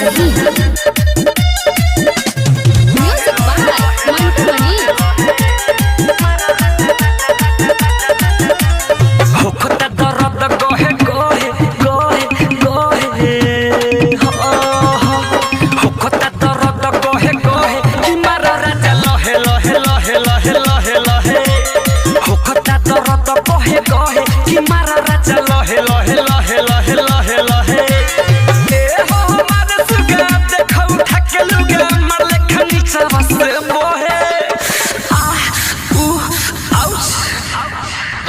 सही music by Mantu मनी होखता दर्द गोहे गोहे गोहे गोहे होखता दर्द गोहे गोहे कि मारा राजा लहे लहे लहे लहे लहे लहे होखता दर्द गोहे गोहे कि मारा राजा लहे लहे लहे लहे लहे लहे ए हो हमारे सुगा देखो उठा के लुगा मार लेखा नीचा बस बोहे आउच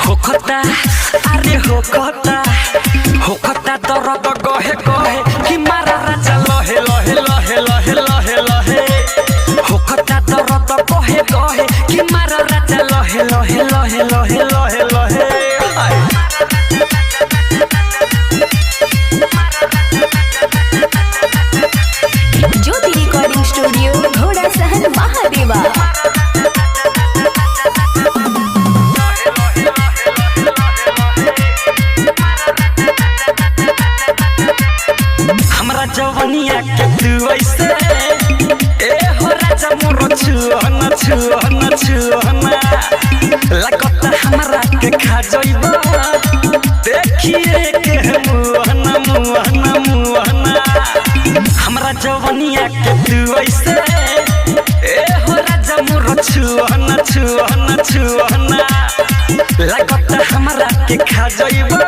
होखता अरे होखता दर्द गोहे गोहे कि मारा राजा लहे लहे लहे लहे लहे लहे होखता दर्द गोहे गोहे कि मारा राजा लहे लहे लहे लहे लहे लहे ज्योति रिकॉर्डिंग स्टूडियो घोड़ा सहन महादेवा हमरा जवनिया के तू ऐसे ए हो राजा मोरो छुहना छुहना छुहना लगता हमरा के खा जइबो देखिए के मुहना मुहना मुहना हमरा जवनिया के तू ऐसे ए हो राजा मोरो छुहना छुहना छुहना लगता हमरा के खा जइबो